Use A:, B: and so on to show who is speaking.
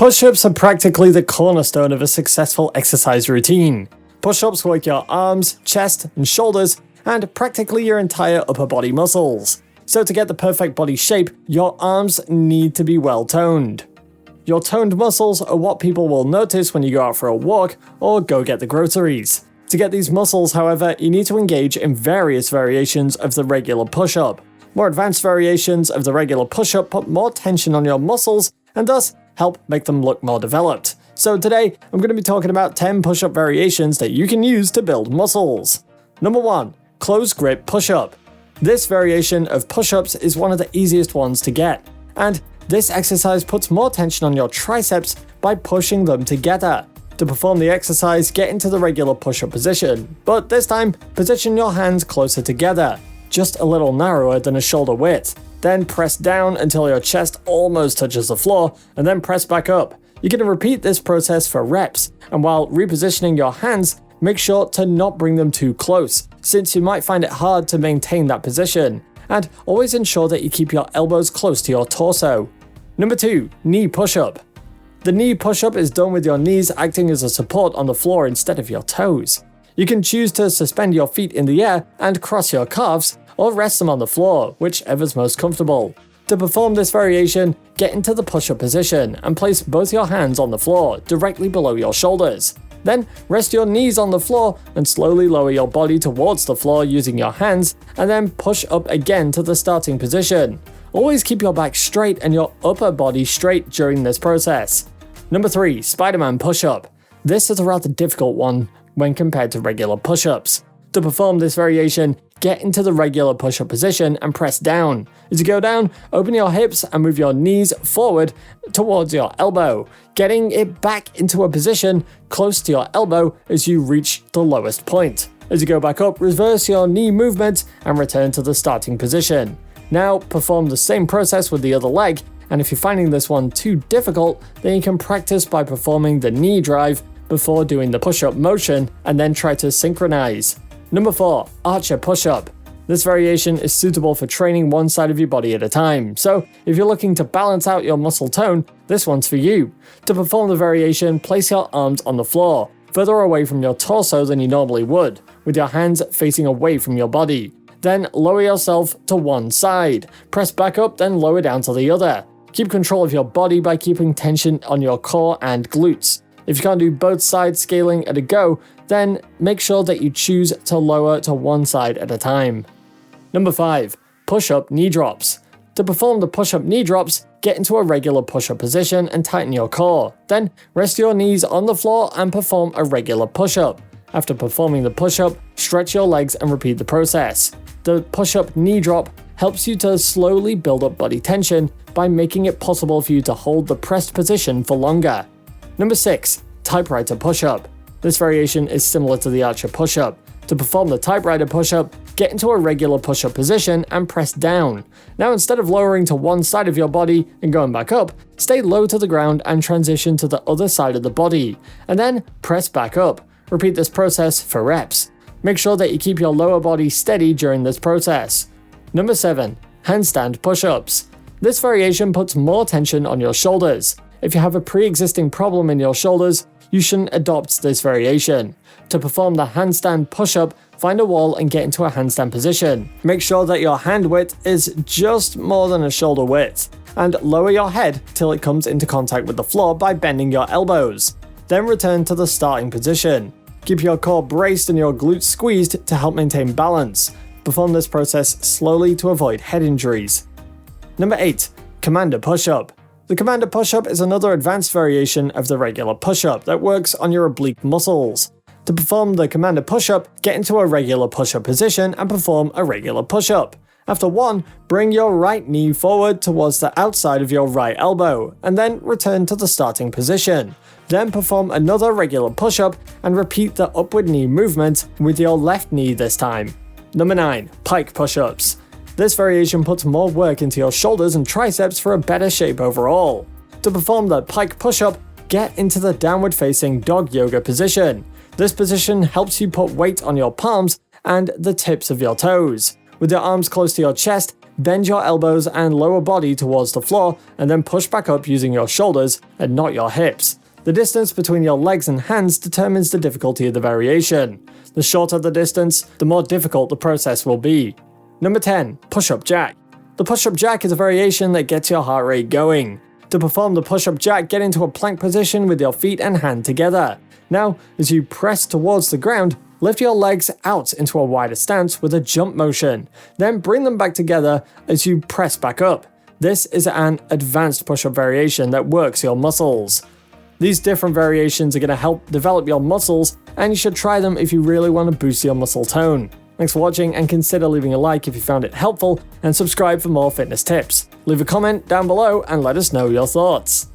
A: Push-ups are practically the cornerstone of a successful exercise routine. Push-ups work your arms, chest, and shoulders, and practically your entire upper body muscles. So to get the perfect body shape, your arms need to be well toned. Your toned muscles are what people will notice when you go out for a walk or go get the groceries. To get these muscles, however, you need to engage in various variations of the regular push-up. More advanced variations of the regular push-up put more tension on your muscles and thus help make them look more developed. So today, I'm going to be talking about 10 push-up variations that you can use to build muscles. Number 1. Close grip push-up. This variation of push-ups is one of the easiest ones to get, and this exercise puts more tension on your triceps by pushing them together. To perform the exercise, get into the regular push-up position, but this time, position your hands closer together, just a little narrower than a shoulder width. Then press down until your chest almost touches the floor, and then press back up. You're going to repeat this process for reps, and while repositioning your hands, make sure to not bring them too close, since you might find it hard to maintain that position. And always ensure that you keep your elbows close to your torso. Number 2. Knee push-up. The knee push-up is done with your knees acting as a support on the floor instead of your toes. You can choose to suspend your feet in the air and cross your calves, or rest them on the floor, whichever's most comfortable. To perform this variation, get into the push-up position and place both your hands on the floor, directly below your shoulders. Then rest your knees on the floor and slowly lower your body towards the floor using your hands, and then push up again to the starting position. Always keep your back straight and your upper body straight during this process. Number 3. Spider-Man push-up. This is a rather difficult one when compared to regular push-ups. To perform this variation, get into the regular push-up position and press down. As you go down, open your hips and move your knees forward towards your elbow, getting it back into a position close to your elbow as you reach the lowest point. As you go back up, reverse your knee movement and return to the starting position. Now perform the same process with the other leg, and if you're finding this one too difficult, then you can practice by performing the knee drive before doing the push-up motion and then try to synchronize. Number 4. Archer push-up. This variation is suitable for training one side of your body at a time, so if you're looking to balance out your muscle tone, this one's for you. To perform the variation, place your arms on the floor, further away from your torso than you normally would, with your hands facing away from your body. Then lower yourself to one side, press back up, then lower down to the other. Keep control of your body by keeping tension on your core and glutes. If you can't do both sides scaling at a go, then make sure that you choose to lower to one side at a time. Number 5. Push-up knee drops. To perform the push-up knee drops, get into a regular push-up position and tighten your core. Then rest your knees on the floor and perform a regular push-up. After performing the push-up, stretch your legs and repeat the process. The push-up knee drop helps you to slowly build up body tension by making it possible for you to hold the pressed position for longer. Number 6. Typewriter push-up. This variation is similar to the archer push-up. To perform the typewriter push-up, get into a regular push-up position and press down. Now instead of lowering to one side of your body and going back up, stay low to the ground and transition to the other side of the body, and then press back up. Repeat this process for reps. Make sure that you keep your lower body steady during this process. Number 7. Handstand push-ups. This variation puts more tension on your shoulders. If you have a pre-existing problem in your shoulders, you shouldn't adopt this variation. To perform the handstand push-up, find a wall and get into a handstand position. Make sure that your hand width is just more than a shoulder width, and lower your head till it comes into contact with the floor by bending your elbows. Then return to the starting position. Keep your core braced and your glutes squeezed to help maintain balance. Perform this process slowly to avoid head injuries. Number 8. Commander push-up. The commander push-up is another advanced variation of the regular push-up that works on your oblique muscles. To perform the commander push-up, get into a regular push-up position and perform a regular push-up. After one, bring your right knee forward towards the outside of your right elbow, and then return to the starting position. Then perform another regular push-up and repeat the upward knee movement with your left knee this time. Number 9. Pike push-ups. This variation puts more work into your shoulders and triceps for a better shape overall. To perform the pike push-up, get into the downward-facing dog yoga position. This position helps you put weight on your palms and the tips of your toes. With your arms close to your chest, bend your elbows and lower body towards the floor and then push back up using your shoulders and not your hips. The distance between your legs and hands determines the difficulty of the variation. The shorter the distance, the more difficult the process will be. Number 10. Push-up jack. The push-up jack is a variation that gets your heart rate going. To perform the push-up jack, get into a plank position with your feet and hand together. Now, as you press towards the ground, lift your legs out into a wider stance with a jump motion. Then bring them back together as you press back up. This is an advanced push-up variation that works your muscles. These different variations are going to help develop your muscles, and you should try them if you really want to boost your muscle tone. Thanks for watching, and consider leaving a like if you found it helpful, and subscribe for more fitness tips. Leave a comment down below and let us know your thoughts.